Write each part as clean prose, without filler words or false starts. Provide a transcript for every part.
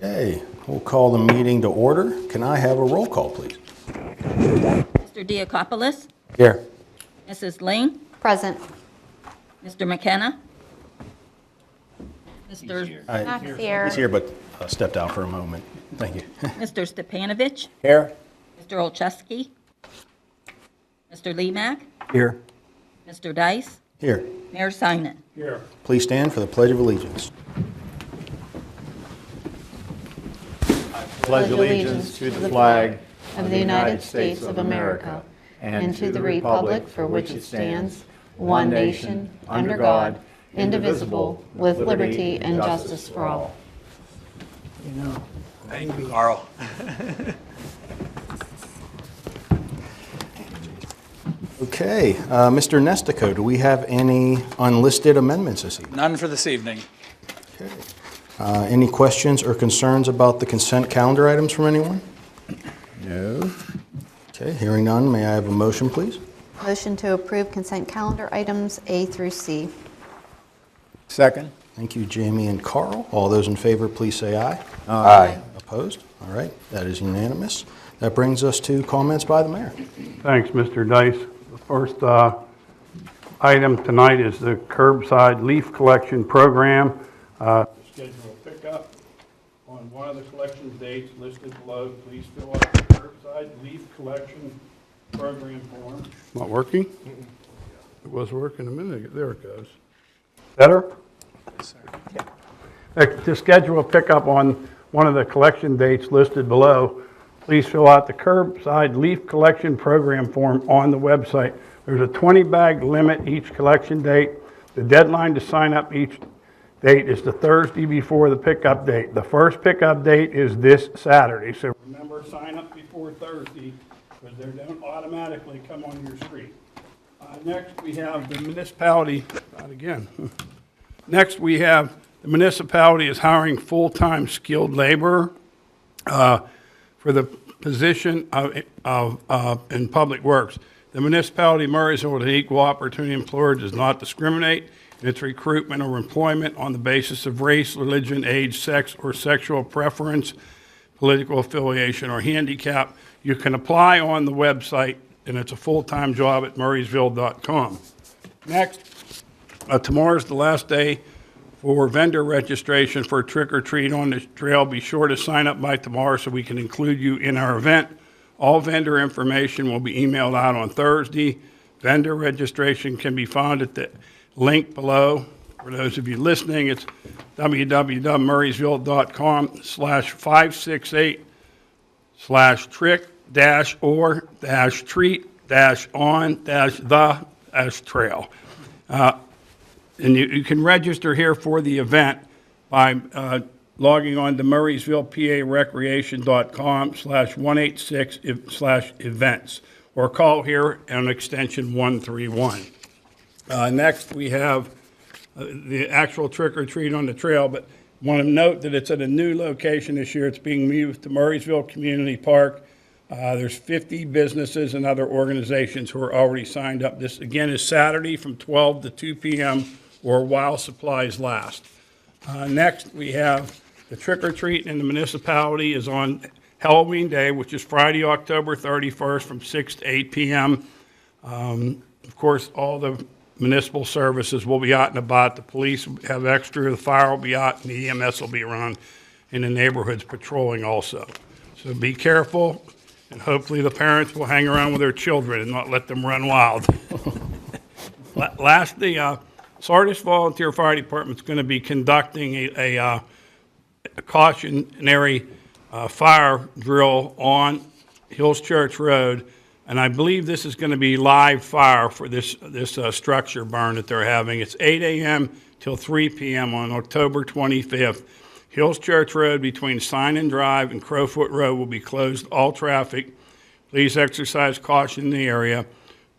Okay, we'll call the meeting to order. Can I have a roll call, please? Mr. Diakopoulos, Here. Mrs. Ling, Present. Mr. McKenna, Mr. Max here. He's here, but stepped out for a moment. Thank you. Mr. Stepanovich, Here. Mr. Olszewski, Mr. Lemak, Here. Mr. Dice, Here. Mayor Sinan. Please stand for the Pledge of Allegiance. Pledge allegiance to the flag of the United States of America and to the republic for which it stands, one nation, under God, indivisible, with liberty and justice for all. Thank you, Carl. Okay, Mr. Nestico, do we have any unlisted amendments this evening? None for this evening. Okay. Any questions or concerns about the consent calendar items from anyone? No. Okay, hearing none, may I have a motion, please? Motion to approve consent calendar items A through C. Second? Thank you, Jamie and Carl. All those in favor, please say aye. Aye. Opposed? All right, that is unanimous. That brings us to comments by the mayor. Thanks, Mr. Dice. The first item tonight is the curbside leaf collection program. Schedule a pickup on one of the collection dates listed below. Please fill out the curbside leaf collection program form. Not working? It was working a minute ago. There it goes. Better? Yes, sir. To schedule a pickup on one of the collection dates listed below, please fill out the curbside leaf collection program form on the website. There's a 20-bag limit each collection date. The deadline to sign up each date is the Thursday before the pickup date. The first pickup date is this Saturday, so remember, sign up before Thursday because they don't automatically come on your street. Next, we have the municipality, not again. Next, we have the municipality is hiring full-time skilled labor for the position in Public Works. The municipality of Murrysville, an equal opportunity employer, does not discriminate in its recruitment or employment on the basis of race, religion, age, sex, or sexual preference, political affiliation, or handicap. You can apply on the website, and it's a full-time job at murrysville.com. Next, tomorrow's the last day for vendor registration for Trick or Treat on the Trail. Be sure to sign up by tomorrow so we can include you in our event. All vendor information will be emailed out on Thursday. Vendor registration can be found at the link below. For those of you listening, it's www.murrysville.com/568/trick-or-treat-on-the-trail. And you can register here for the event by logging on to murrysvilleparecreation.com/186/events or call here on extension 131. Next, we have the actual trick or treat on the trail, but want to note that it's at a new location this year. It's being moved to Murrysville Community Park. There's 50 businesses and other organizations who are already signed up. This, again, is Saturday from 12 to 2 p.m. or while supplies last. Next, we have the trick-or-treat in the municipality is on Halloween Day, which is Friday, October 31st from 6 to 8 p.m. Of course, all the municipal services will be out and about. The police have extra, the fire will be out, and the EMS will be around in the neighborhoods patrolling also. So be careful, and hopefully the parents will hang around with their children and not let them run wild. Lastly, Sardis Volunteer Fire Department is going to be conducting a cautionary fire drill on Hills Church Road, and I believe this is going to be live fire for this structure burn that they're having. It's 8 a.m. till 3 p.m. on October 25th. Hills Church Road between Sinan Drive and Crowfoot Road will be closed to all traffic. Please exercise caution in the area.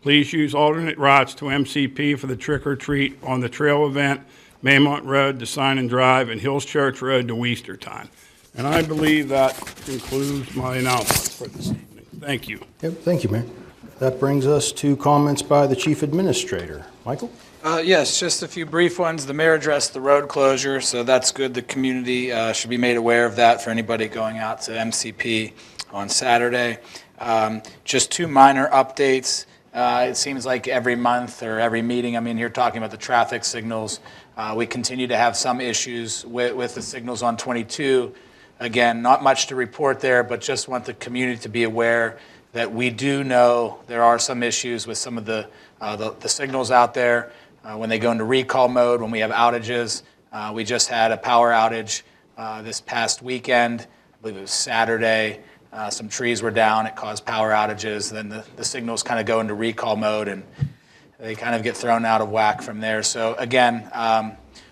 Please use alternate routes to MCP for the trick-or-treat on the trail event, Maymont Road to Sinan Drive, and Hills Church Road to Weastertown. And I believe that concludes my announcements for this evening. Thank you. Yep, thank you, Mayor. That brings us to comments by the Chief Administrator. Michael? Yes, just a few brief ones. The mayor addressed the road closure, so that's good. The community should be made aware of that for anybody going out to MCP on Saturday. Just two minor updates. It seems like every month or every meeting I'm in here talking about the traffic signals. We continue to have some issues with the signals on 22. Again, not much to report there, but just want the community to be aware that we do know there are some issues with some of the signals out there when they go into recall mode, when we have outages. We just had a power outage this past weekend. I believe it was Saturday. Some trees were down. It caused power outages. Then the signals kind of go into recall mode, and they kind of get thrown out of whack from there. So again,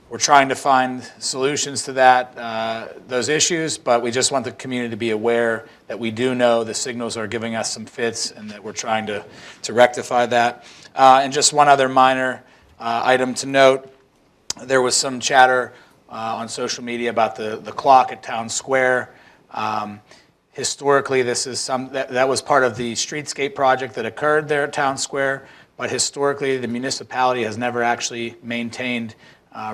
we're trying to find solutions to those issues, but we just want the community to be aware that we do know the signals are giving us some fits and that we're trying to rectify that. And just one other minor item to note, there was some chatter on social media about the clock at Town Square. Historically, this is that was part of the streetscape project that occurred there at Town Square, but historically the municipality has never actually maintained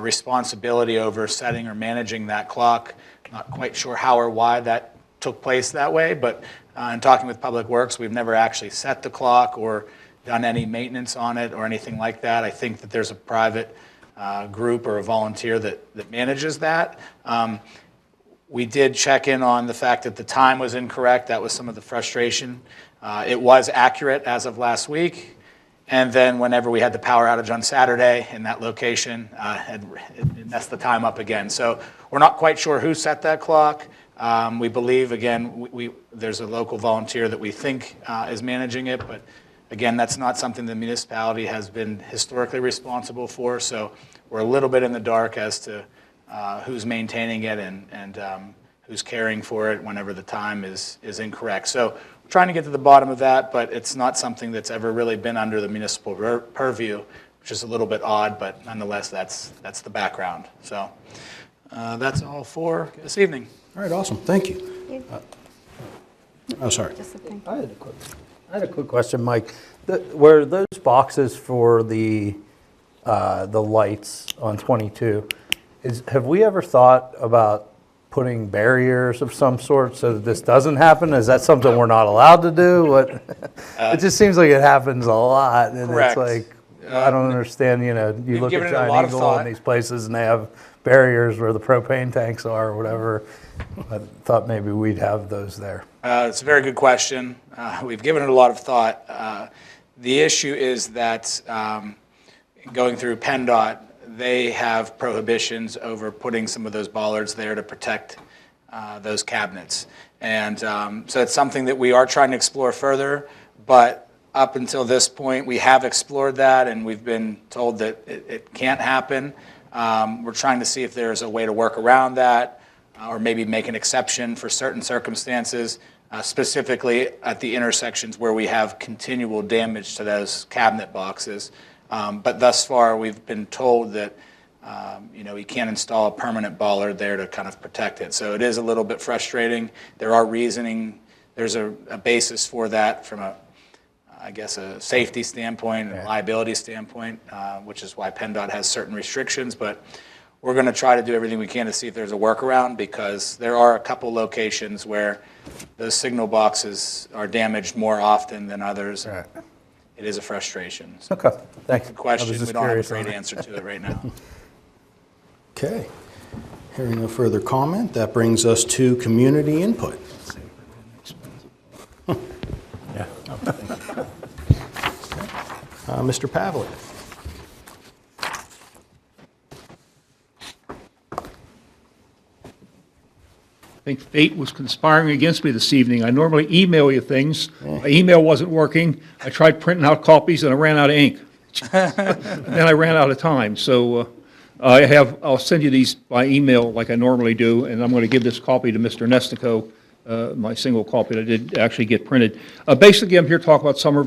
responsibility over setting or managing that clock. Not quite sure how or why that took place that way, but in talking with Public Works, we've never actually set the clock or done any maintenance on it or anything like that. I think that there's a private group or a volunteer that manages that. We did check in on the fact that the time was incorrect. That was some of the frustration. It was accurate as of last week. And then whenever we had the power outage on Saturday in that location, it messed the time up again. So we're not quite sure who set that clock. We believe, again, there's a local volunteer that we think is managing it, but again, that's not something the municipality has been historically responsible for. So we're a little bit in the dark as to who's maintaining it and who's caring for it whenever the time is incorrect. So we're trying to get to the bottom of that, but it's not something that's ever really been under the municipal purview, which is a little bit odd, but nonetheless, that's the background. So that's all for this evening. All right, awesome. Thank you. Oh, sorry. I had a quick question, Mike. Were those boxes for the lights on 22, have we ever thought about putting barriers of some sort so that this doesn't happen? Is that something we're not allowed to do? It just seems like it happens a lot, and Correct. It's like, I don't understand, you look given at it a lot Giant of Eagle thought. and these places, and they have barriers where the propane tanks are or whatever. I thought maybe we'd have those there. It's a very good question. We've given it a lot of thought. The issue is that going through PennDOT, they have prohibitions over putting some of those bollards there to protect those cabinets. And so it's something that we are trying to explore further, but up until this point, we have explored that and we've been told that it can't happen. We're trying to see if there's a way to work around that or maybe make an exception for certain circumstances, specifically at the intersections where we have continual damage to those cabinet boxes. But thus far, we've been told that you can't install a permanent bollard there to kind of protect it. So it is a little bit frustrating. There are reasoning. There's a basis for that from a safety standpoint and liability standpoint, which is why PennDOT has certain restrictions. But we're going to try to do everything we can to see if there's a workaround, because there are a couple locations where those signal boxes are damaged more often than others. Right. It is a frustration. So Okay, thanks. good question. I was We just don't have a curious great on it. answer to it right now. Okay. Hearing no further comment, that brings us to community input. Yeah. Mr. Pavlik. I think fate was conspiring against me this evening. I normally email you things. My email wasn't working. I tried printing out copies and I ran out of ink. And then I ran out of time. So I'll send you these by email like I normally do, and I'm going to give this copy to Mr. Nestico, my single copy that I did actually get printed. Basically, I'm here to talk about Summer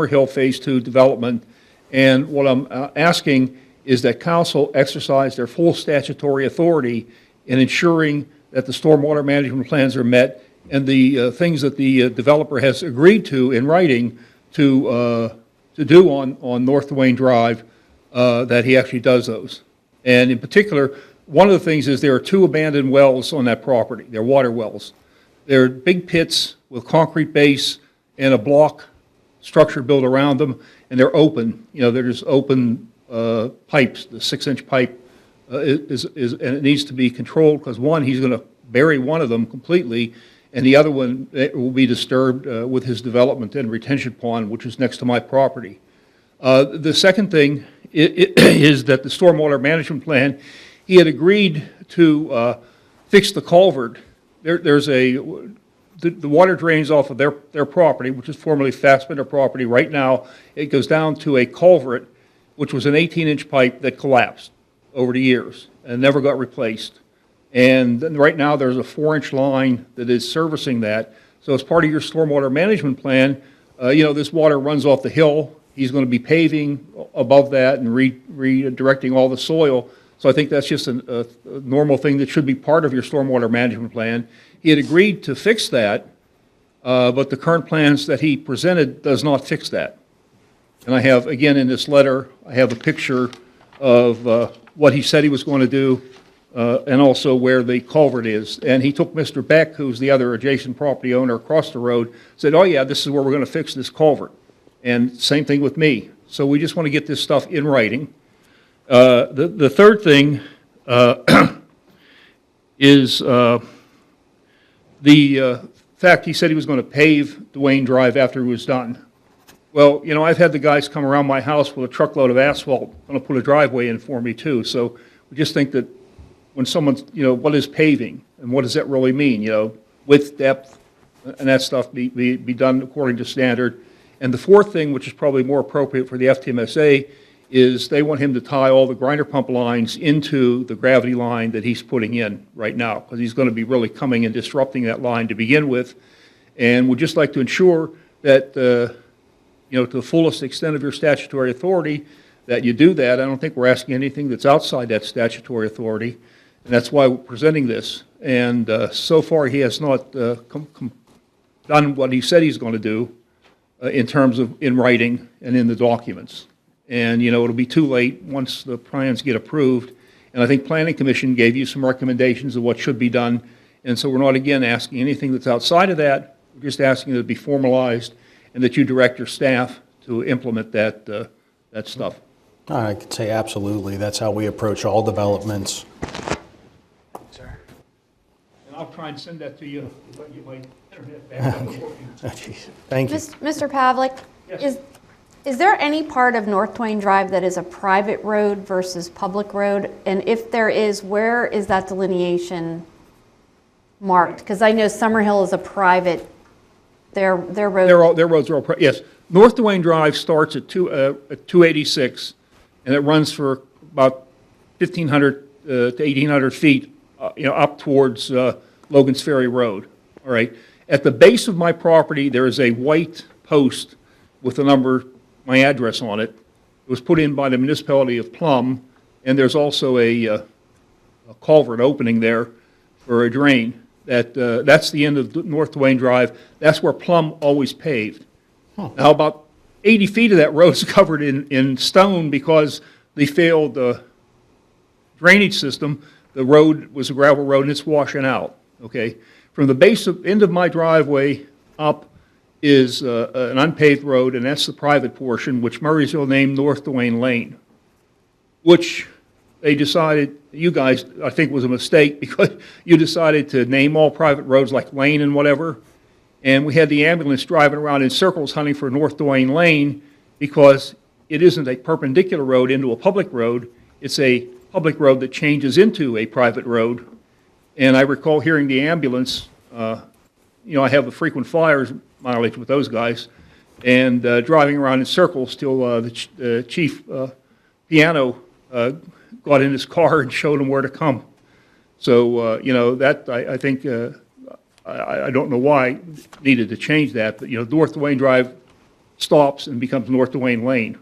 Hill Phase 2 development, and what I'm asking is that council exercise their full statutory authority in ensuring that the stormwater management plans are met and the things that the developer has agreed to in writing to do on North Duane Drive, that he actually does those. And in particular, one of the things is there are 2 abandoned wells on that property. They're water wells. They're big pits with concrete base and a block structure built around them, and they're open. You know, they're just open pipes. The 6-inch pipe is and it needs to be controlled because one, he's going to bury one of them completely, and the other one will be disturbed with his development and retention pond, which is next to my property. The second thing is that the stormwater management plan, he had agreed to fix the culvert. The water drains off of their property, which is formerly Fassbender property. Right now, it goes down to a culvert, which was an 18-inch pipe that collapsed over the years and never got replaced. And then right now, there's a 4-inch line that is servicing that. So as part of your stormwater management plan, this water runs off the hill. He's going to be paving above that and redirecting all the soil. So I think that's just a normal thing that should be part of your stormwater management plan. He had agreed to fix that, but the current plans that he presented does not fix that. And I have, again, in this letter, I have a picture of what he said he was going to do, and also where the culvert is. And he took Mr. Beck, who's the other adjacent property owner across the road, said, oh yeah, this is where we're going to fix this culvert. And same thing with me. So we just want to get this stuff in writing. The third thing is the fact he said he was going to pave Duane Drive after he was done. Well, I've had the guys come around my house with a truckload of asphalt, going to put a driveway in for me too. So we just think that when someone's, what is paving and what does that really mean? Width, depth, and that stuff be done according to standard. And the fourth thing, which is probably more appropriate for the FTMSA, is they want him to tie all the grinder pump lines into the gravity line that he's putting in right now, because he's going to be really coming and disrupting that line to begin with. And we'd just like to ensure that, to the fullest extent of your statutory authority, that you do that. I don't think we're asking anything that's outside that statutory authority, and that's why we're presenting this. And so far, he has not done what he said he's going to do in terms of in writing and in the documents. And, it'll be too late once the plans get approved. And I think Planning Commission gave you some recommendations of what should be done. And so we're not, again, asking anything that's outside of that. We're just asking that it be formalized and that you direct your staff to implement that stuff. I could say absolutely. That's how we approach all developments. Sir. And I'll try and send that to you, but you might internet back up working. Oh, geez. Thank you. Mr. Pavlik, Yes. is there any part of North Duane Drive that is a private road versus public road? And if there is, where is that delineation marked? Because I know Summerhill is a private, their road. Their roads are all, yes. North Duane Drive starts at 286, and it runs for about 1,500 to 1,800 feet, up towards Logan's Ferry Road, all right? At the base of my property, there is a white post with the number, my address on it. It was put in by the municipality of Plum, and there's also a culvert opening there for a drain. That's the end of North Duane Drive. That's where Plum always paved. Now, about 80 feet of that road is covered in stone because they failed the drainage system. The road was a gravel road, and it's washing out, okay? From the end of my driveway up is an unpaved road, and that's the private portion, which Murraysville named North Duane Lane, which they decided, you guys, I think was a mistake, because you decided to name all private roads like Lane and whatever, and we had the ambulance driving around in circles hunting for North Duane Lane because it isn't a perpendicular road into a public road, it's a public road that changes into a private road. And I recall hearing the ambulance, I have the frequent flyers mileage with those guys, and driving around in circles till the chief Piano got in his car and showed him where to come. So, that I think, I don't know why needed to change that, but, North Duane Drive stops and becomes North Duane Lane.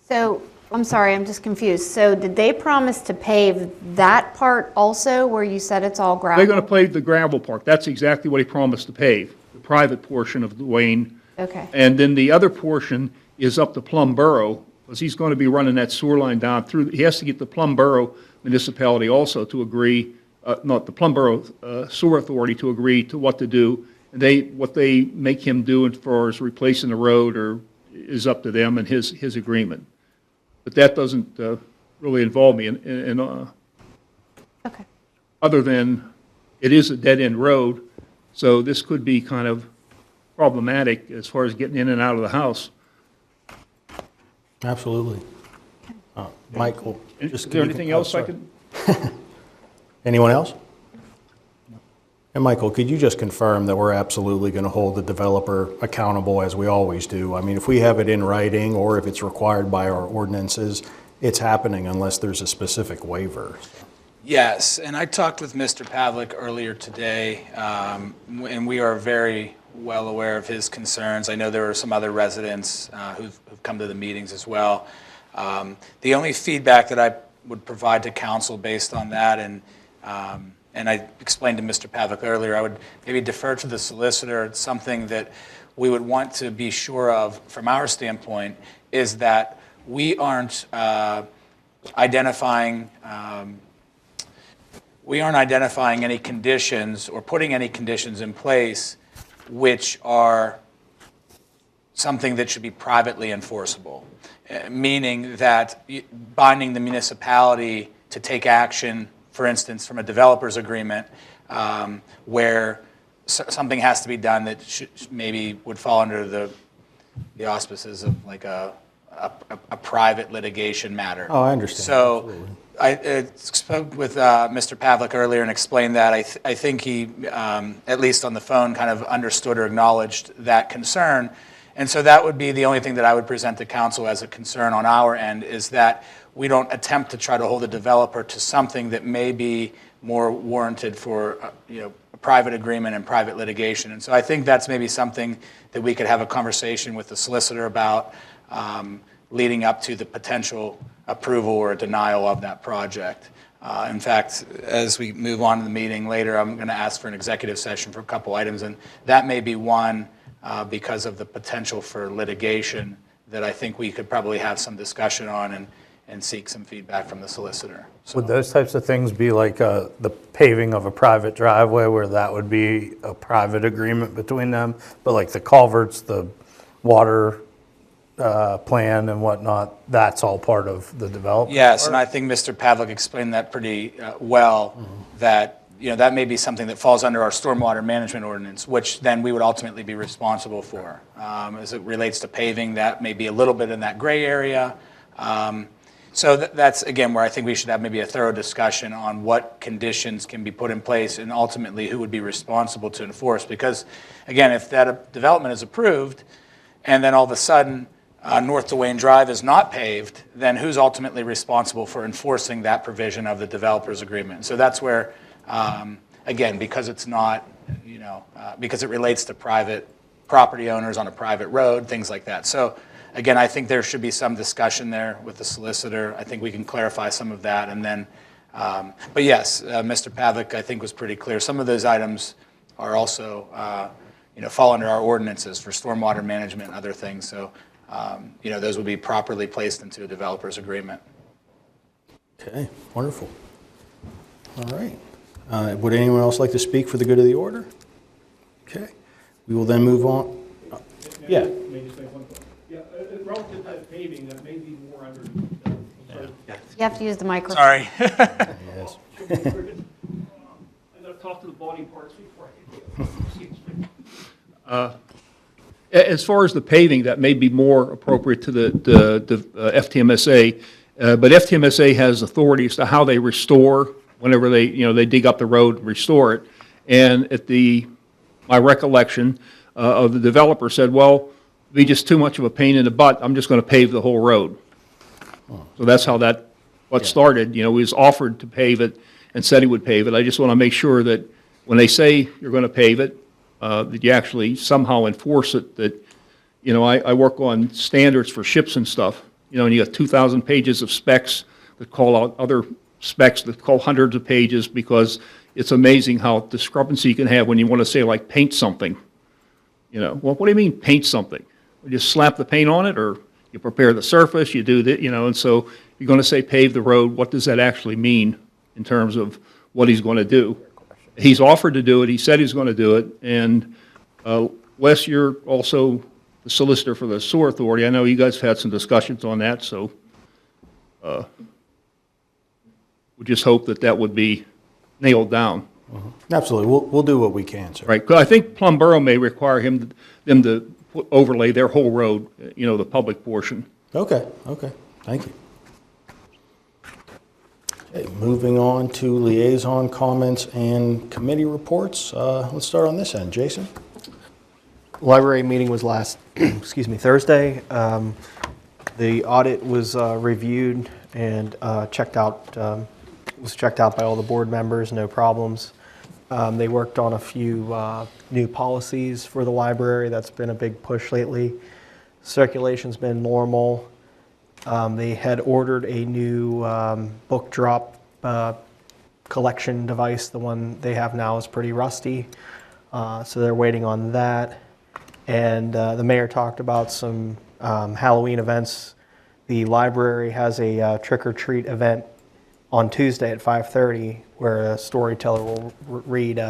So, I'm sorry, I'm just confused. So did they promise to pave that part also, where you said it's all gravel? They're going to pave the gravel part. That's exactly what he promised to pave, the private portion of Duane Okay. And then the other portion is up to Plum Borough, because he's going to be running that sewer line down through, he has to get the Plum Borough municipality also to agree, not the Plum Borough Sewer Authority to agree to what to do. And what they make him do as far as replacing the road is up to them and his agreement. But that doesn't really involve me Okay. other than it is a dead-end road, so this could be kind of problematic as far as getting in and out of the house. Absolutely. Michael, Is just. there anything else I sorry. could? Anyone else? And Michael, could you just confirm that we're absolutely going to hold the developer accountable as we always do? I mean, if we have it in writing or if it's required by our ordinances, it's happening unless there's a specific waiver. Yes, and I talked with Mr. Pavlik earlier today, and we are very well aware of his concerns. I know there are some other residents who've come to the meetings as well. The only feedback that I would provide to council based on that, and I explained to Mr. Pavlik earlier, I would maybe defer to the solicitor. It's something that we would want to be sure of from our standpoint is that we aren't identifying any conditions or putting any conditions in place which are something that should be privately enforceable, meaning that binding the municipality to take action, for instance, from a developer's agreement, where something has to be done that maybe would fall under the auspices of like a private litigation matter. Oh, I understand. So Absolutely. I spoke with Mr. Pavlik earlier and explained that. I think he, at least on the phone, kind of understood or acknowledged that concern. And so that would be the only thing that I would present to council as a concern on our end, is that we don't attempt to try to hold a developer to something that may be more warranted for a private agreement and private litigation. And so I think that's maybe something that we could have a conversation with the solicitor about leading up to the potential approval or denial of that project. In fact, as we move on in the meeting later, I'm going to ask for an executive session for a couple items, and that may be one because of the potential for litigation that I think we could probably have some discussion on and seek some feedback from the solicitor. So, Would those types of things be like the paving of a private driveway where that would be a private agreement between them? But like the culverts, the water plan and whatnot, that's all part of the development? yes, and I think Mr. Pavlik explained that pretty well, that that may be something that falls under our stormwater management ordinance, which then we would ultimately be responsible for. As it relates to paving, that may be a little bit in that gray area. So that's, again, where I think we should have maybe a thorough discussion on what conditions can be put in place and ultimately who would be responsible to enforce. Because, again, if that development is approved and then all of a sudden North Duane Drive is not paved, then who's ultimately responsible for enforcing that provision of the developer's agreement? So that's where, again, because it's not, because it relates to private property owners on a private road, things like that. So, again, I think there should be some discussion there with the solicitor. I think we can clarify some of that. And then, but yes, Mr. Pavlik, I think, was pretty clear. Some of those items are also, fall under our ordinances for stormwater management and other things. So, those would be properly placed into a developer's agreement. Okay, wonderful. All right. Would anyone else like to speak for the good of the order? Okay. We will then move on. Yeah. May I just make one point? Yeah, relative to that paving, that may be more under. You have to use the microphone. Sorry. Yes. I'm going to talk to the body parts before I can. As far as the paving, that may be more appropriate to the FTMSA, but FTMSA has authority as to how they restore whenever they dig up the road and restore it. And my recollection of the developer said, well, it'd be just too much of a pain in the butt. I'm just going to pave the whole road. So that's how what started. He was offered to pave it and said he would pave it. I just want to make sure that when they say you're going to pave it, that you actually somehow enforce it. That, I work on standards for ships and stuff. And you got 2,000 pages of specs that call out other specs that call hundreds of pages, because it's amazing how discrepancy you can have when you want to say, like, paint something. You know, well, what do you mean paint something? You just slap the paint on it, or you prepare the surface, you do that, you know, and so you're going to say pave the road, what does that actually mean in terms of what he's going to do? He's offered to do it, he said he's going to do it, and Wes, you're also the solicitor for the sewer authority. I know you guys have had some discussions on that, so we just hope that that would be nailed down. Absolutely, we'll do what we can, sir. Right, 'cause I think Plum Borough may require them to overlay their whole road, you know, the public portion. Okay, thank you. Okay, moving on to liaison comments and committee reports. Let's start on this end. Jason? Library meeting was last, excuse me, Thursday. The audit was reviewed and checked out, was checked out by all the board members, no problems. They worked on a few new policies for the library. That's been a big push lately. Circulation's been normal. They had ordered a new book drop collection device. The one they have now is pretty rusty, so they're waiting on that. And the mayor talked about some Halloween events. The library has a trick-or-treat event on Tuesday at 5:30 where a storyteller will read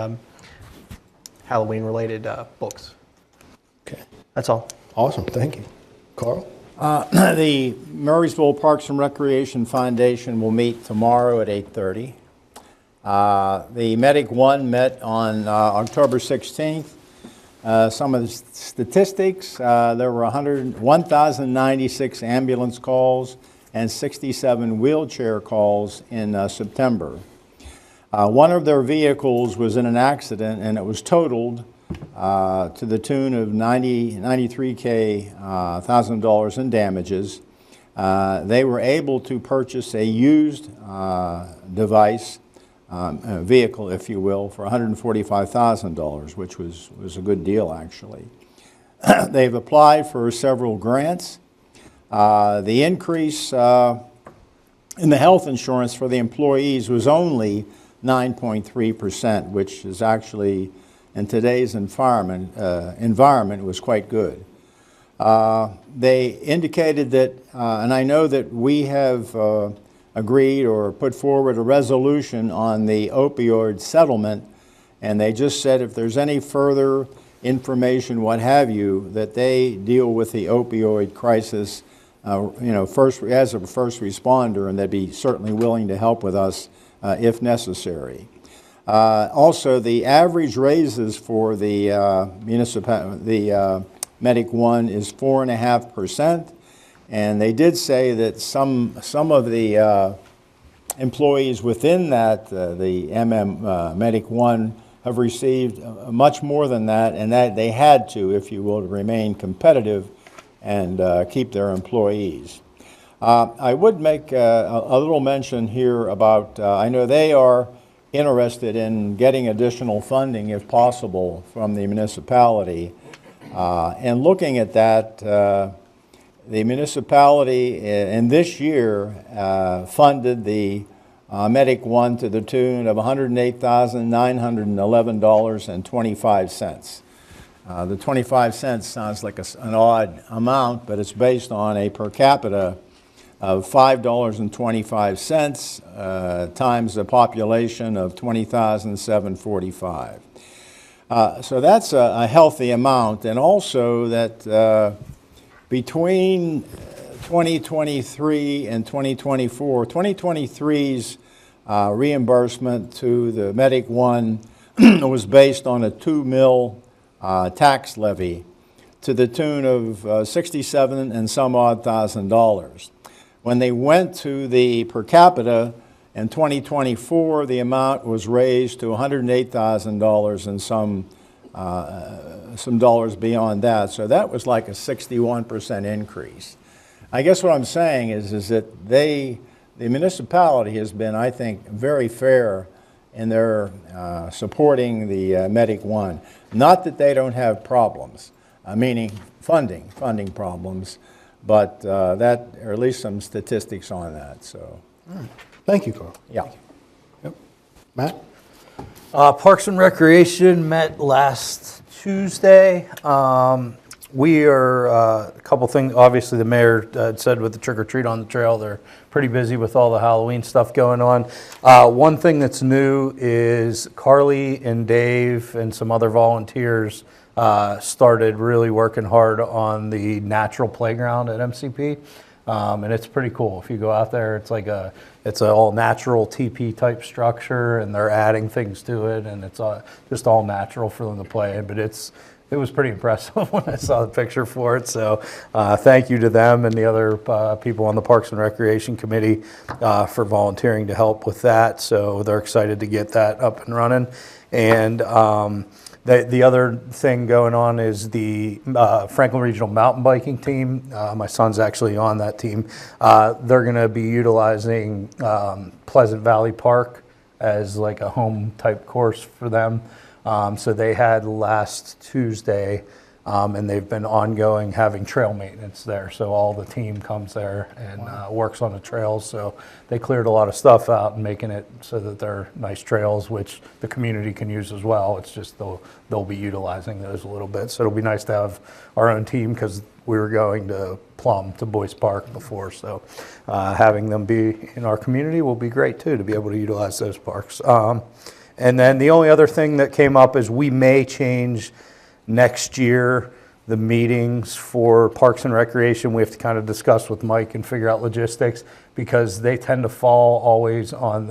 Halloween-related books. Okay, That's all. awesome, thank you. Carl? The Murraysville Parks and Recreation Foundation will meet tomorrow at 8:30. The Medic One met on October 16th. Some of the statistics, there were 1,096 ambulance calls and 67 wheelchair calls in September. One of their vehicles was in an accident and it was totaled to the tune of $93,000 in damages. They were able to purchase a used device, a vehicle, if you will, for $145,000, which was a good deal, actually. They've applied for several grants. The increase in the health insurance for the employees was only 9.3%, which is actually, in today's environment was quite good. They indicated that, and I know that we have agreed or put forward a resolution on the opioid settlement, and they just said if there's any further information, what have you, that they deal with the opioid crisis, you know, as a first responder, and they'd be certainly willing to help with us if necessary. Also, the average raises for the Medic One is 4.5%, and they did say that some of the employees within that, the Medic One, have received much more than that, and that they had to, if you will, to remain competitive and keep their employees. I would make a little mention here about, I know they are interested in getting additional funding, if possible, from the municipality. And looking at that, the municipality in this year funded the Medic One to the tune of $108,911.25. The 25 cents sounds like an odd amount, but it's based on a per capita of $5.25 times a population of 20,745. So that's a healthy amount, and also that between 2023 and 2024, 2023's reimbursement to the Medic One was based on a 2 mil tax levy to the tune of 67 and some odd $1,000. When they went to the per capita in 2024, the amount was raised to $108,000 and some dollars beyond that. So that was like a 61% increase. I guess what I'm saying is that the municipality has been, I think, very fair in their supporting the Medic One. Not that they don't have problems, meaning funding problems, but that, or at least some statistics on that. So, Thank you, Carl. yeah. Yep. Matt? Parks and Recreation met last Tuesday. We are, a couple things, obviously the mayor had said with the trick or treat on the trail, they're pretty busy with all the Halloween stuff going on. One thing that's new is Carly and Dave and some other volunteers started really working hard on the natural playground at MCP. And it's pretty cool. If you go out there, it's like it's an all natural TP type structure, and they're adding things to it, and it's just all natural for them to play in. But it was pretty impressive when I saw the picture for it. So thank you to them and the other people on the Parks and Recreation Committee for volunteering to help with that. So they're excited to get that up and running. And the other thing going on is the Franklin Regional Mountain Biking Team. My son's actually on that team. They're going to be utilizing Pleasant Valley Park as like a home type course for them. So they had last Tuesday, and they've been ongoing having trail maintenance there. So all the team comes there and works on the trails. So they cleared a lot of stuff out and making it so that they're nice trails, which the community can use as well. It's just they'll be utilizing those a little bit. So it'll be nice to have our own team, because we were going to Plum to Boyce Park before. So having them be in our community will be great too, to be able to utilize those parks. And then the only other thing that came up is we may change next year the meetings for Parks and Recreation. We have to kind of discuss with Mike and figure out logistics, because they tend to fall always on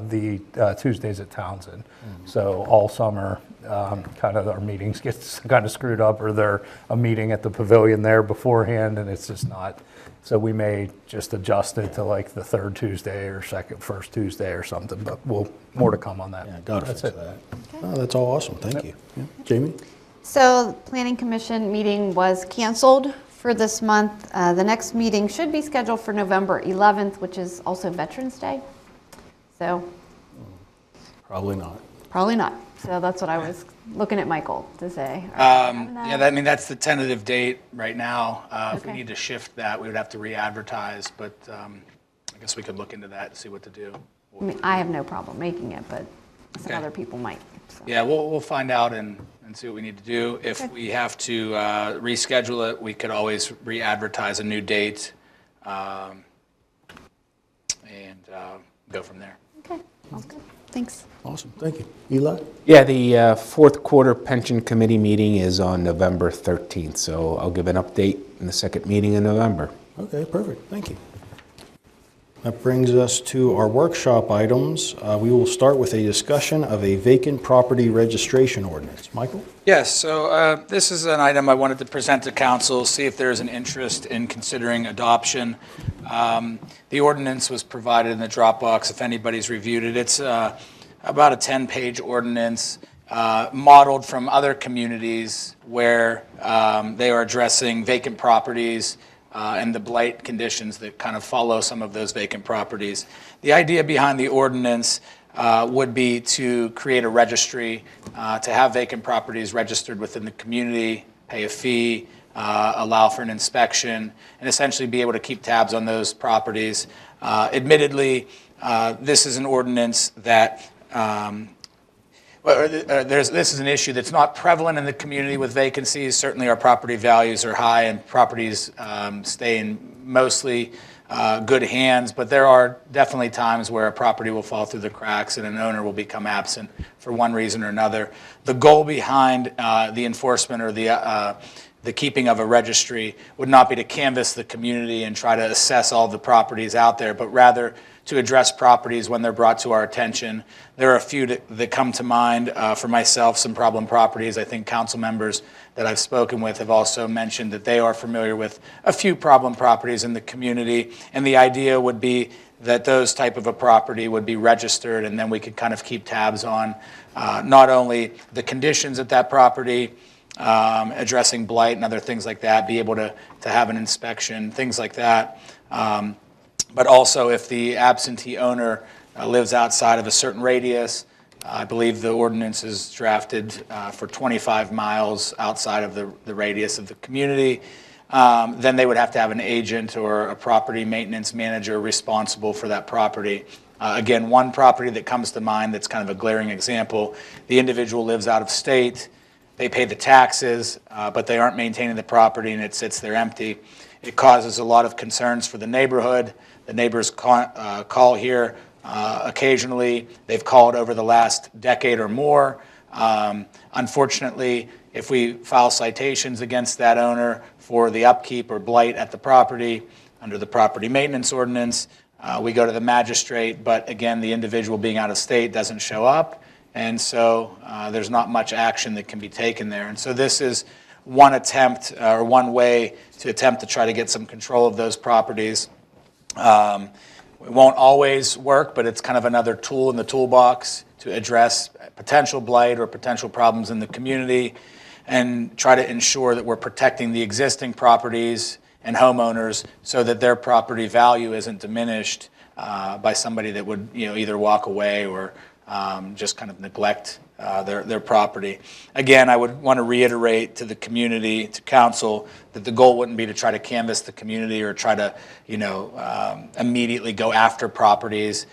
the Tuesdays at Townsend. So all summer, kind of our meetings get kind of screwed up, or they're a meeting at the pavilion there beforehand, and it's just not. So we may just adjust it to like the third Tuesday or first Tuesday or something, but more to come on that. Yeah, gotta fix That's it. that. Oh, that's all awesome, thank you. Yeah. Jamie? So the Planning Commission meeting was canceled for this month. The next meeting should be scheduled for November 11th, which is also Veterans Day. So Probably not. probably not. So that's what I was looking at Michael to say. Yeah, I mean, that's the tentative date right now. If we Okay. need to shift that, we would have to re-advertise, but I guess we could look into that and see what to do. I mean, I have no problem making it, but some Okay. other people might. So. Yeah, we'll find out and see what we need to do. If Okay. we have to reschedule it, we could always re-advertise a new date and go from there. Okay, sounds good. Thanks. Awesome, thank you. Eli? Yeah, the fourth quarter pension committee meeting is on November 13th, so I'll give an update in the second meeting in November. Okay, perfect, thank you. That brings us to our workshop items. We will start with a discussion of a vacant property registration ordinance. Michael? Yes, so this is an item I wanted to present to council, see if there's an interest in considering adoption. The ordinance was provided in the Dropbox, if anybody's reviewed it. It's about a 10-page ordinance modeled from other communities where they are addressing vacant properties and the blight conditions that kind of follow some of those vacant properties. The idea behind the ordinance would be to create a registry, to have vacant properties registered within the community, pay a fee, allow for an inspection, and essentially be able to keep tabs on those properties. Admittedly, this is an ordinance that this is an issue that's not prevalent in the community with vacancies. Certainly our property values are high and properties stay in mostly good hands, but there are definitely times where a property will fall through the cracks and an owner will become absent for one reason or another. The goal behind the enforcement or the keeping of a registry would not be to canvass the community and try to assess all the properties out there, but rather to address properties when they're brought to our attention. There are a few that come to mind for myself, some problem properties. I think council members that I've spoken with have also mentioned that they are familiar with a few problem properties in the community, and the idea would be that those type of a property would be registered, and then we could kind of keep tabs on not only the conditions at that property, addressing blight and other things like that, be able to have an inspection, things like that. But also if the absentee owner lives outside of a certain radius, I believe the ordinance is drafted for 25 miles outside of the radius of the community, then they would have to have an agent or a property maintenance manager responsible for that property. Again, one property that comes to mind that's kind of a glaring example, the individual lives out of state, they pay the taxes, but they aren't maintaining the property and it sits there empty. It causes a lot of concerns for the neighborhood. The neighbors call here occasionally. They've called over the last decade or more. Unfortunately, if we file citations against that owner for the upkeep or blight at the property under the property maintenance ordinance, we go to the magistrate, but again, the individual being out of state doesn't show up, and so there's not much action that can be taken there. And so this is one attempt or one way to attempt to try to get some control of those properties. It won't always work, but it's kind of another tool in the toolbox to address potential blight or potential problems in the community and try to ensure that we're protecting the existing properties and homeowners so that their property value isn't diminished by somebody that would either walk away or just kind of neglect their property. Again, I would want to reiterate to the community, to council, that the goal wouldn't be to try to canvass the community or try to immediately go after properties.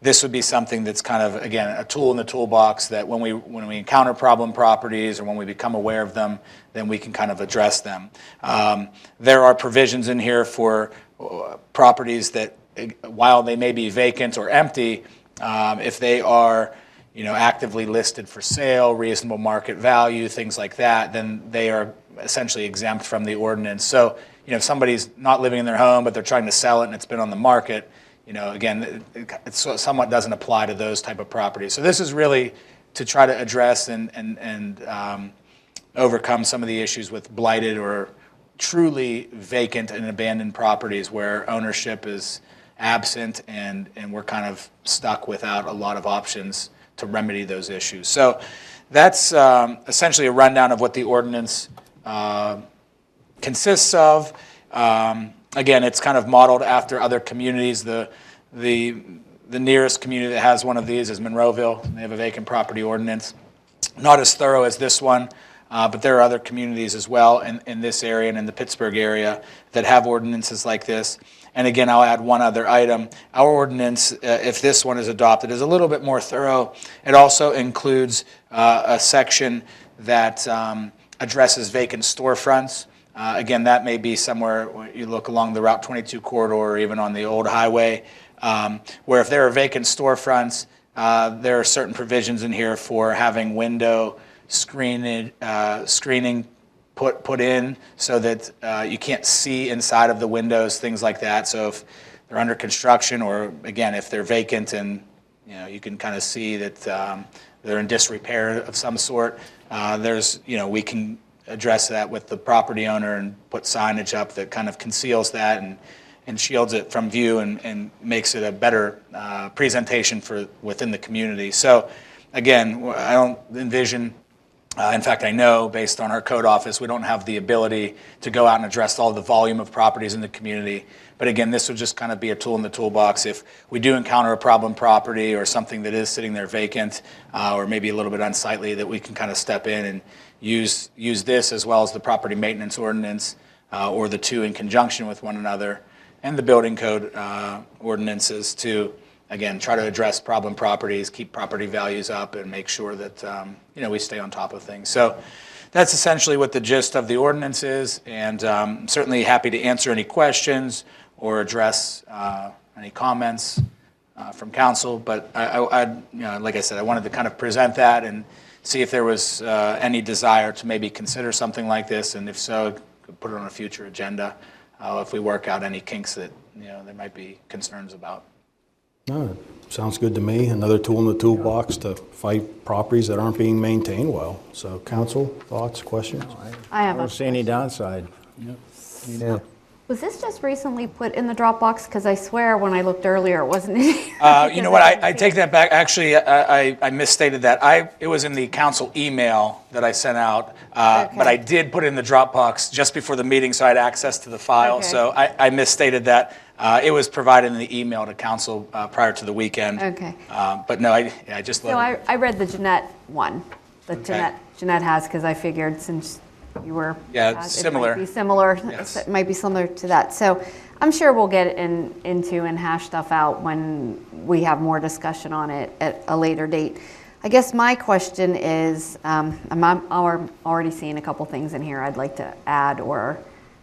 This would be something that's kind of, again, a tool in the toolbox that when we encounter problem properties or when we become aware of them, then we can kind of address them. There are provisions in here for properties that, while they may be vacant or empty, if they are actively listed for sale, reasonable market value, things like that, then they are essentially exempt from the ordinance. So, if somebody's not living in their home, but they're trying to sell it and it's been on the market, again, it somewhat doesn't apply to those type of properties. So this is really to try to address and overcome some of the issues with blighted or truly vacant and abandoned properties where ownership is absent and we're kind of stuck without a lot of options to remedy those issues. So that's essentially a rundown of what the ordinance consists of. Again, it's kind of modeled after other communities. The nearest community that has one of these is Monroeville. They have a vacant property ordinance. Not as thorough as this one, but there are other communities as well in this area and in the Pittsburgh area that have ordinances like this. And again, I'll add one other item. Our ordinance, if this one is adopted, is a little bit more thorough. It also includes a section that addresses vacant storefronts. Again, that may be somewhere you look along the Route 22 corridor or even on the old highway, where if there are vacant storefronts, there are certain provisions in here for having window screening put in so that you can't see inside of the windows, things like that. So if they're under construction or, again, if they're vacant and you can kind of see that they're in disrepair of some sort, we can address that with the property owner and put signage up that kind of conceals that and shields it from view and makes it a better presentation for within the community. So again, I don't envision, in fact I know based on our code office, we don't have the ability to go out and address all the volume of properties in the community. But again, this would just kind of be a tool in the toolbox if we do encounter a problem property or something that is sitting there vacant or maybe a little bit unsightly, that we can kind of step in and use this as well as the property maintenance ordinance or the two in conjunction with one another and the building code ordinances to, again, try to address problem properties, keep property values up, and make sure that we stay on top of things. So that's essentially what the gist of the ordinance is, and I'm certainly happy to answer any questions or address any comments from council. But like I said, I wanted to kind of present that and see if there was any desire to maybe consider something like this, and if so, could put it on a future agenda if we work out any kinks that there might be concerns about. No, sounds good to me. Another tool in the toolbox to fight properties that aren't being maintained well. So council, thoughts, questions? I have I don't see any downside. Yeah. Was this just recently put in the Dropbox? Because I swear when I looked earlier, it wasn't. You know what? I take that back. Actually, I misstated that. It was in the council email that I sent out, but I did put it in the Dropbox just before the meeting, so I had access to the file. Okay. So I misstated that. It was provided in the email to council prior to the weekend. Okay. But no, I just So let it. I read the Jeanette one that Okay. Jeanette has, because I figured since you were. Yeah, it similar. might be similar. Yes. It might be similar to that. So I'm sure we'll get into and hash stuff out when we have more discussion on it at a later date. I guess my question is, I'm already seeing a couple things in here I'd like to add or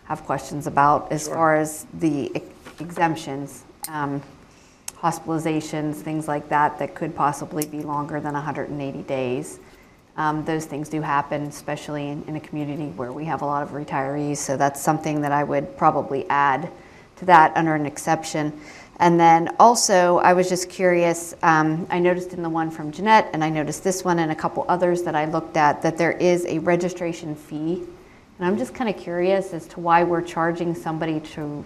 have questions about as far as the exemptions, hospitalizations, things like that, that could possibly be longer than 180 days. Those things do happen, especially in a community where we have a lot of retirees. So that's something that I would probably add to that under an exception. And then also, I was just curious, I noticed in the one from Jeanette, and I noticed this one and a couple others that I looked at, that there is a registration fee. And I'm just kind of curious as to why we're charging somebody to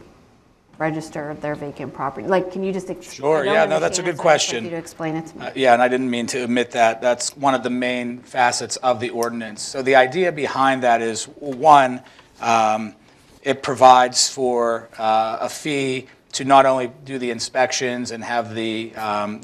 register their vacant property. Like, can you just explain? Sure, yeah, no, that's a good question. You to explain it to me. Yeah, and I didn't mean to omit that. That's one of the main facets of the ordinance. So the idea behind that is, one, it provides for a fee to not only do the inspections and have the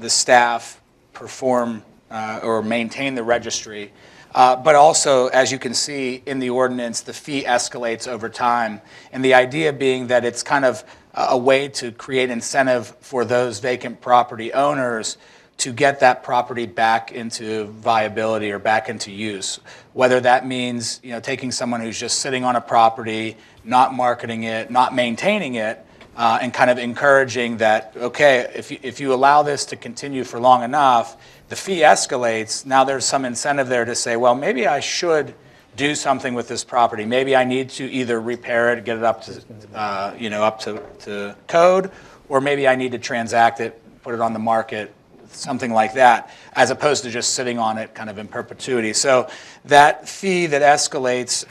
staff perform or maintain the registry, but also, as you can see in the ordinance, the fee escalates over time. And the idea being that it's kind of a way to create incentive for those vacant property owners to get that property back into viability or back into use. Whether that means, taking someone who's just sitting on a property, not marketing it, not maintaining it, and kind of encouraging that, okay, if you allow this to continue for long enough, the fee escalates. Now there's some incentive there to say, well, maybe I should do something with this property. Maybe I need to either repair it, get it up to, up to code, or maybe I need to transact it, put it on the market, something like that, as opposed to just sitting on it kind of in perpetuity. So that fee that escalates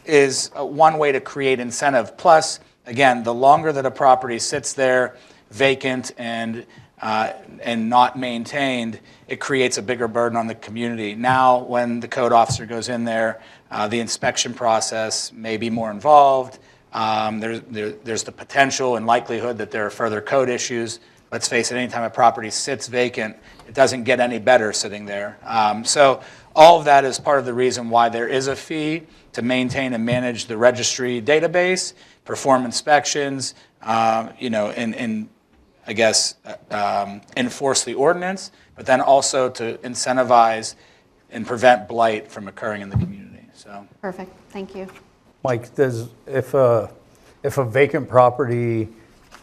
is one way to create incentive. Plus, again, the longer that a property sits there vacant and not maintained, it creates a bigger burden on the community. Now, when the code officer goes in there, the inspection process may be more involved. There's the potential and likelihood that there are further code issues. Let's face it, anytime a property sits vacant, it doesn't get any better sitting there. So all of that is part of the reason why there is a fee to maintain and manage the registry database, perform inspections, and I guess enforce the ordinance, but then also to incentivize and prevent blight from occurring in the community. So Perfect, thank you. Mike, if a vacant property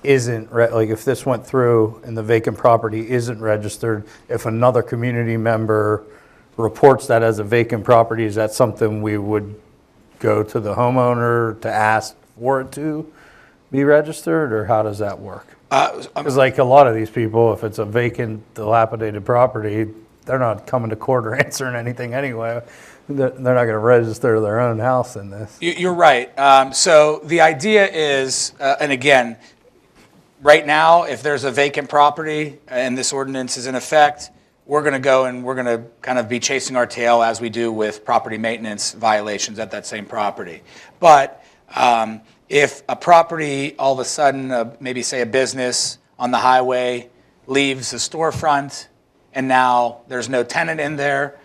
isn't, like if this went through and the vacant property isn't registered, if another community member reports that as a vacant property, is that something we would go to the homeowner to ask for it to be registered, or how does that work? Because like a lot of these people, if it's a vacant, dilapidated property, they're not coming to court or answering anything anyway. They're not going to register their own house in this. you're right. So the idea is, and again, right now, if there's a vacant property and this ordinance is in effect, we're going to go and we're going to kind of be chasing our tail as we do with property maintenance violations at that same property. But if a property all of a sudden, maybe say a business on the highway leaves a storefront and now there's no tenant in there,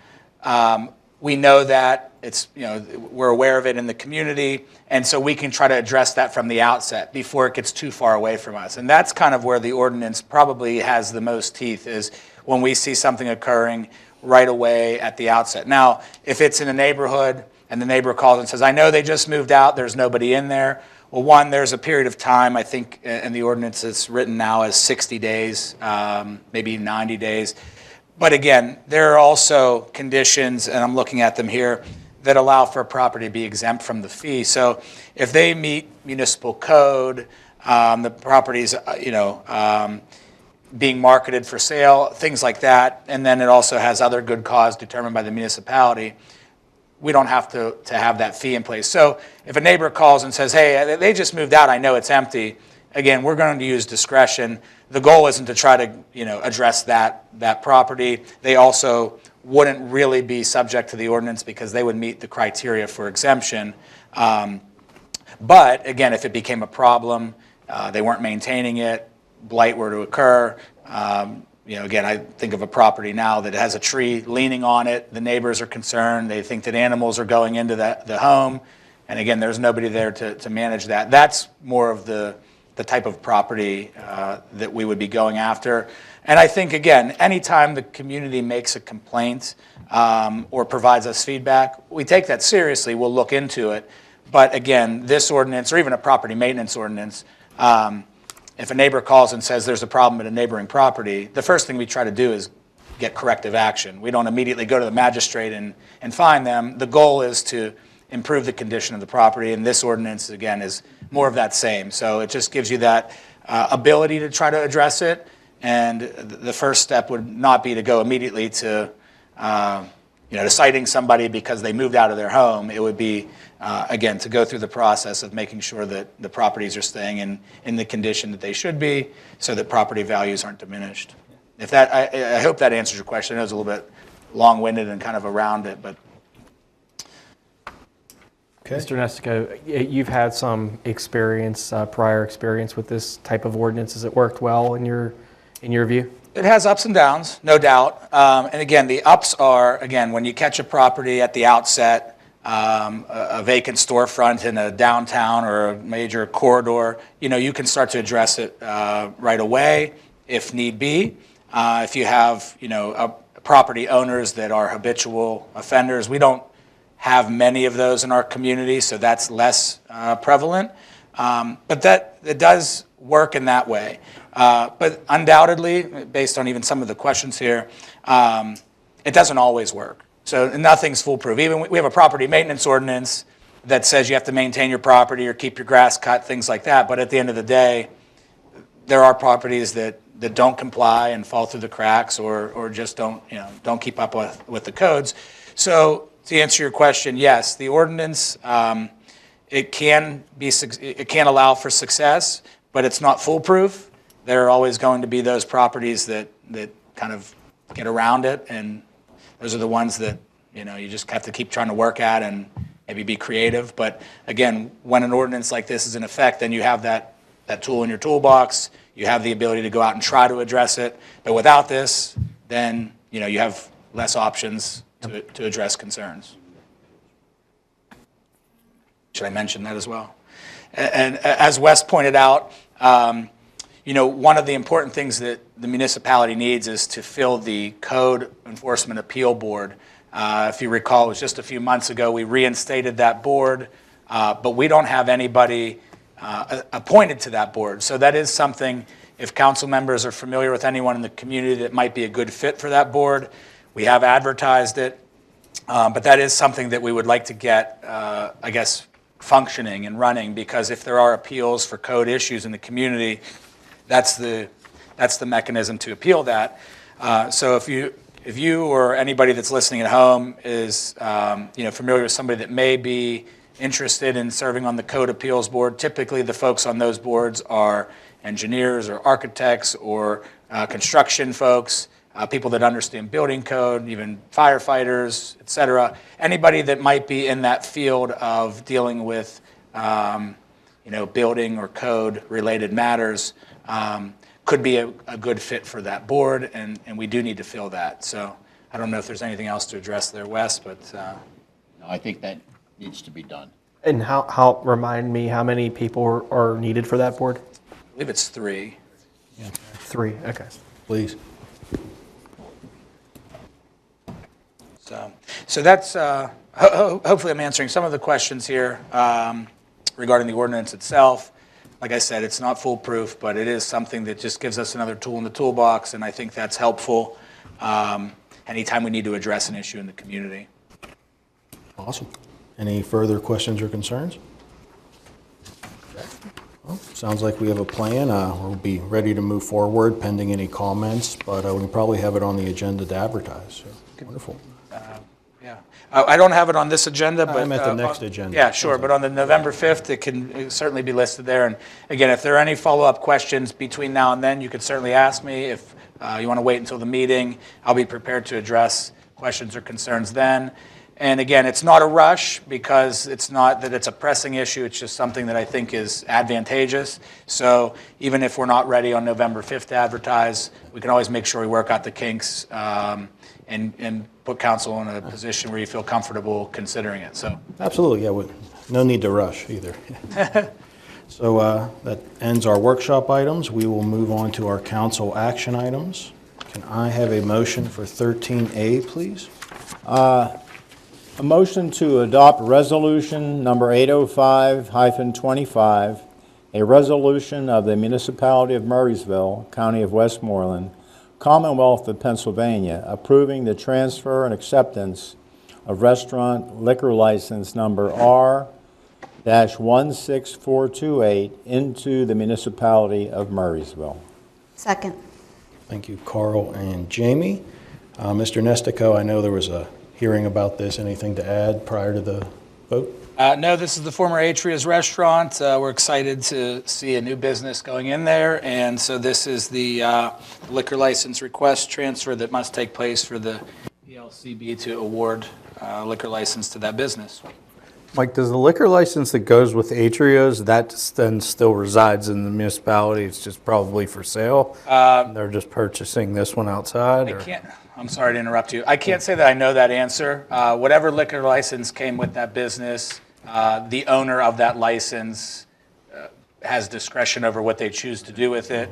we know that it's, we're aware of it in the community, and so we can try to address that from the outset before it gets too far away from us. And that's kind of where the ordinance probably has the most teeth, is when we see something occurring right away at the outset. Now, if it's in a neighborhood and the neighbor calls and says, I know they just moved out, there's nobody in there. Well, one, there's a period of time, I think in the ordinance it's written now as 60 days, maybe 90 days. But again, there are also conditions, and I'm looking at them here, that allow for a property to be exempt from the fee. So if they meet municipal code, the property's, being marketed for sale, things like that, and then it also has other good cause determined by the municipality, we don't have to have that fee in place. So if a neighbor calls and says, hey, they just moved out, I know it's empty, again, we're going to use discretion. The goal isn't to try to, address that property. They also wouldn't really be subject to the ordinance because they would meet the criteria for exemption. But again, if it became a problem, they weren't maintaining it, blight were to occur, again, I think of a property now that has a tree leaning on it. The neighbors are concerned. They think that animals are going into the home. And again, there's nobody there to manage that. That's more of the type of property that we would be going after. And I think, again, anytime the community makes a complaint or provides us feedback, we take that seriously. We'll look into it. But again, this ordinance, or even a property maintenance ordinance, if a neighbor calls and says there's a problem at a neighboring property, the first thing we try to do is get corrective action. We don't immediately go to the magistrate and fine them. The goal is to improve the condition of the property, and this ordinance, again, is more of that same. So it just gives you that ability to try to address it, and the first step would not be to go immediately to citing somebody because they moved out of their home. It would be, again, to go through the process of making sure that the properties are staying in the condition that they should be so that property values aren't diminished. If that, I hope that answers your question. I know it's a little bit long-winded and kind of around it, but. Okay. Mr. Nestico, you've had some experience, prior experience with this type of ordinance. Has it worked well in your view? It has ups and downs, no doubt. And again, the ups are, again, when you catch a property at the outset, a vacant storefront in a downtown or a major corridor, you can start to address it right away if need be. If you have, property owners that are habitual offenders, we don't have many of those in our community, so that's less prevalent. But it does work in that way. But undoubtedly, based on even some of the questions here, it doesn't always work. So nothing's foolproof. Even we have a property maintenance ordinance that says you have to maintain your property or keep your grass cut, things like that. But at the end of the day, there are properties that don't comply and fall through the cracks or just don't keep up with the codes. So to answer your question, yes, the ordinance, it can allow for success, but it's not foolproof. There are always going to be those properties that kind of get around it, and those are the ones that you just have to keep trying to work at and maybe be creative. But again, when an ordinance like this is in effect, then you have that tool in your toolbox. You have the ability to go out and try to address it. But without this, then you have less options to address concerns. Should I mention that as well? And as Wes pointed out, one of the important things that the municipality needs is to fill the Code Enforcement Appeal Board. If you recall, it was just a few months ago we reinstated that board, but we don't have anybody appointed to that board. So that is something, if council members are familiar with anyone in the community that might be a good fit for that board, we have advertised it, but that is something that we would like to get, functioning and running, because if there are appeals for code issues in the community, that's the mechanism to appeal that. So if you or anybody that's listening at home is familiar with somebody that may be interested in serving on the Code Appeals Board, typically the folks on those boards are engineers or architects or construction folks, people that understand building code, even firefighters, et cetera. Anybody that might be in that field of dealing with building or code related matters could be a good fit for that board, and we do need to fill that. So I don't know if there's anything else to address there, Wes, but No, I think that needs to be done. And remind me how many people are needed for that board? I believe it's 3. 3, okay. Please. So that's, hopefully I'm answering some of the questions here regarding the ordinance itself. Like I said, it's not foolproof, but it is something that just gives us another tool in the toolbox, and I think that's helpful anytime we need to address an issue in the community. Awesome. Any further questions or concerns? Well, sounds like we have a plan. We'll be ready to move forward pending any comments, but we can probably have it on the agenda to advertise. So, wonderful. Yeah. I don't have it on this agenda, but... I'm at the next agenda. Yeah, sure, but on the November 5th, it can certainly be listed there. And again, if there are any follow-up questions between now and then, you could certainly ask me. If you want to wait until the meeting, I'll be prepared to address questions or concerns then. And again, it's not a rush because it's not that it's a pressing issue, it's just something that I think is advantageous. So even if we're not ready on November 5th to advertise, we can always make sure we work out the kinks and put council in a position where you feel comfortable considering it, so. Absolutely, yeah, no need to rush either. So that ends our workshop items. We will move on to our council action items. Can I have a motion for 13A, please? A motion to adopt resolution number 805-25, a resolution of the Municipality of Murraysville, County of Westmoreland, Commonwealth of Pennsylvania, approving the transfer and acceptance of restaurant liquor license number R-16428 into the Municipality of Murraysville. Second. Thank you, Carl and Jamie. Mr. Nestico, I know there was a hearing about this. Anything to add prior to the vote? No, this is the former Atria's restaurant. We're excited to see a new business going in there, and so this is the liquor license request transfer that must take place for the ELCB to award liquor license to that business. Mike, does the liquor license that goes with Atria's, that then still resides in the municipality? It's just probably for sale? They're just purchasing this one outside? Or? I'm sorry to interrupt you. I can't say that I know that answer. Whatever liquor license came with that business, the owner of that license has discretion over what they choose to do with it.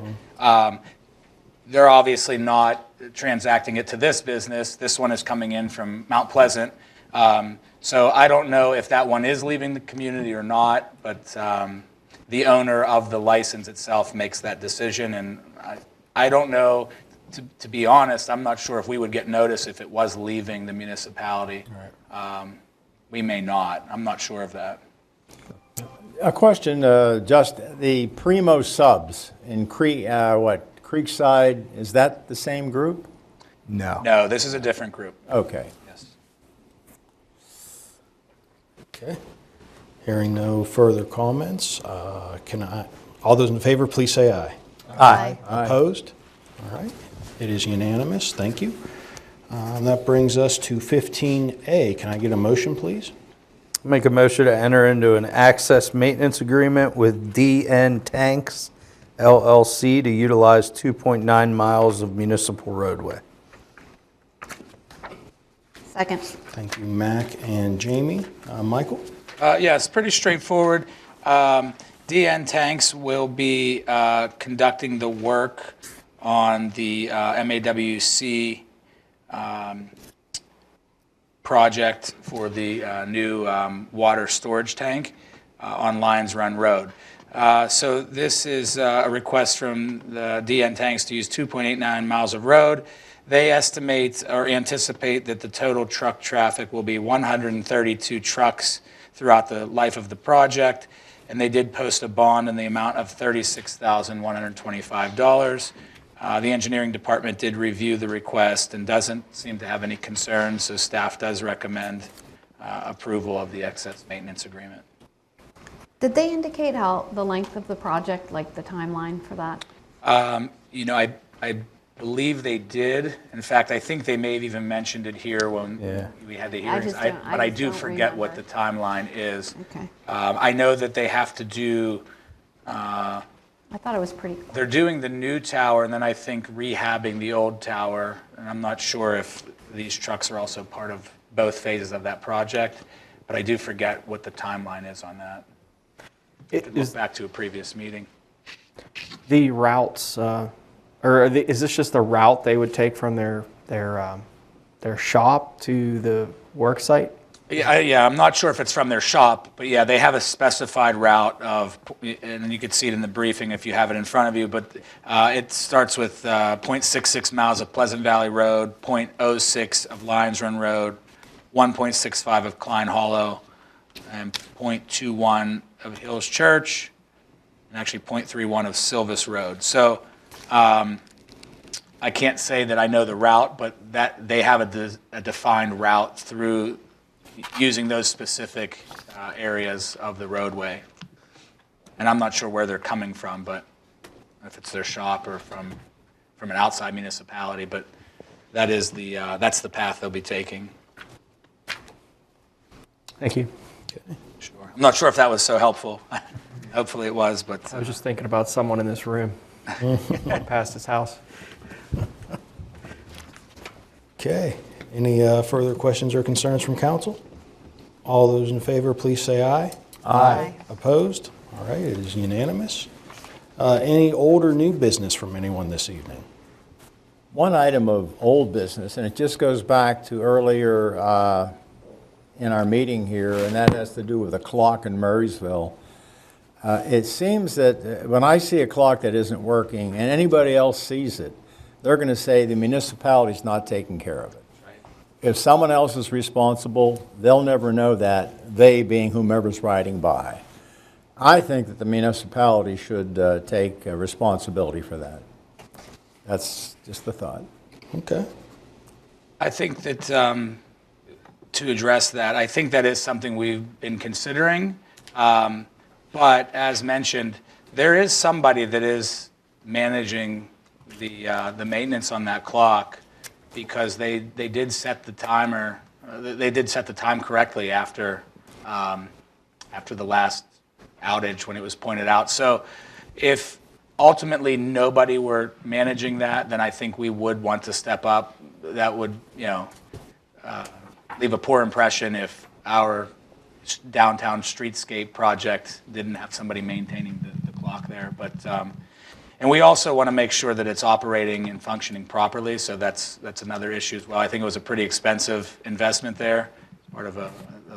They're obviously not transacting it to this business. This one is coming in from Mount Pleasant. So I don't know if that one is leaving the community or not, but the owner of the license itself makes that decision. And I don't know, to be honest, I'm not sure if we would get notice if it was leaving the municipality. Right. We may not. I'm not sure of that. A question, just the Primo Subs in Creekside, is that the same group? No. No, this is a different group. Okay. Yes. Okay. Hearing no further comments, all those in favor, please say aye. Aye. Opposed? All right. It is unanimous. Thank you. That brings us to 15A. Can I get a motion, please? Make a motion to enter into an access maintenance agreement with DN Tanks LLC to utilize 2.9 miles of municipal roadway. Second. Thank you, Mac and Jamie. Michael? Yeah, it's pretty straightforward. DN Tanks will be conducting the work on the MAWC project for the new water storage tank on Lions Run Road. So this is a request from the DN Tanks to use 2.89 miles of road. They estimate or anticipate that the total truck traffic will be 132 trucks throughout the life of the project, and they did post a bond in the amount of $36,125. The engineering department did review the request and doesn't seem to have any concerns, so staff does recommend approval of the excess maintenance agreement. Did they indicate how the length of the project, like the timeline for that? You know, I believe they did. In fact, I think they may have even mentioned it here when we had the hearings. But I do forget what the timeline is. Okay. I know that they have to do, I thought it was pretty quick. they're doing the new tower and then I think rehabbing the old tower. And I'm not sure if these trucks are also part of both phases of that project, but I do forget what the timeline is on that. I could look back to a previous meeting. The routes, is this just the route they would take from their shop to the work site? Yeah, I'm not sure if it's from their shop, but yeah, they have a specified route of, and you can see it in the briefing if you have it in front of you, but it starts with 0.66 miles of Pleasant Valley Road, 0.06 of Lions Run Road, 1.65 of Klein Hollow, and 0.21 of Hills Church, and actually 0.31 of Silvis Road. So I can't say that I know the route, but that they have a defined route through using those specific areas of the roadway. And I'm not sure where they're coming from, but if it's their shop or from an outside municipality, but that is that's the path they'll be taking. Thank you. Sure. I'm not sure if that was so helpful. Hopefully it was, but I was just thinking about someone in this room past his house. Okay. Any further questions or concerns from council? All those in favor, please say aye. Aye. Opposed? All right, it is unanimous. Any old or new business from anyone this evening? One item of old business, and it just goes back to earlier in our meeting here, and that has to do with a clock in Murraysville. It seems that when I see a clock that isn't working and anybody else sees it, they're going to say the municipality's not taking care of it. If someone else is responsible, they'll never know that, they being whomever's riding by. I think that the municipality should take responsibility for that. That's just the thought. Okay. I think that to address that, I think that is something we've been considering. But as mentioned, there is somebody that is managing the maintenance on that clock because they did set the timer. They did set the time correctly after the last outage when it was pointed out. So if ultimately nobody were managing that, then I think we would want to step up. That would, leave a poor impression if our downtown streetscape project didn't have somebody maintaining the clock there. But and we also want to make sure that it's operating and functioning properly. So that's another issue as well. I think it was a pretty expensive investment there, part of a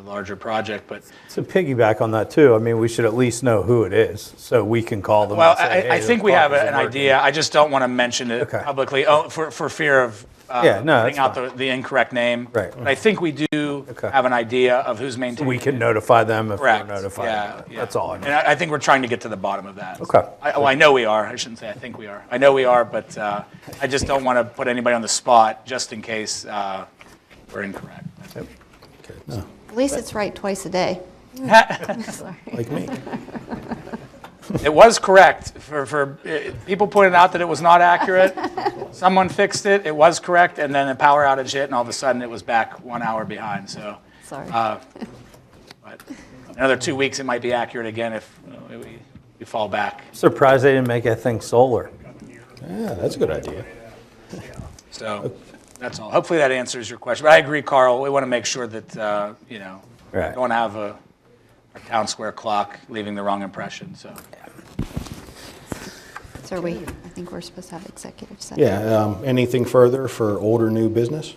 larger project. But To piggyback on that too, I mean, we should at least know who it is, so we can call them well, and say, hey, I the think we clock have isn't an working. idea. I just don't want to mention it Okay. publicly for fear of Yeah, no, putting that's out the incorrect name. Right. But I think we do Okay. have an idea of who's maintaining. We can notify them if we're Correct. notified. Yeah, yeah. That's all I And know. I think we're trying to get to the bottom of that. Okay. I know we are. I shouldn't say I think we are. I know we are, but I just don't want to put anybody on the spot just in case we're incorrect. Okay. No, At least it's right twice a day. like me. It was correct. For people pointed out that it was not accurate. Someone fixed it. It was correct, and then a power outage hit, and all of a sudden it was back 1 hour behind. So, Sorry. but another 2 weeks it might be accurate again if we fall back. Surprised they didn't make that thing solar. Yeah, that's a good idea. So that's all. Hopefully that answers your question. But I agree, Carl. We want to make sure that Right. don't have a town square clock leaving the wrong impression. So. So I think we're supposed to have executive session. Yeah, anything further for old or new business?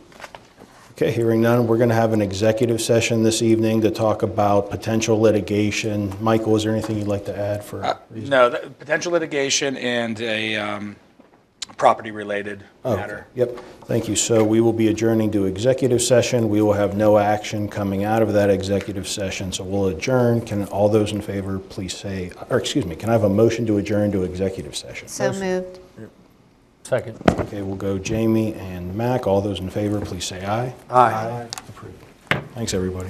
Okay, hearing none, we're going to have an executive session this evening to talk about potential litigation. Michael, is there anything you'd like to add for? No, potential litigation and a property-related Oh, matter. Yep, thank you. So we will be adjourning to executive session. We will have no action coming out of that executive session, so we'll adjourn. Can all those in favor please say, or excuse me, can I have a motion to adjourn to executive session? So moved. Second. Okay, we'll go Jamie and Mac. All those in favor, please say aye. Aye. Approved. Thanks, everybody.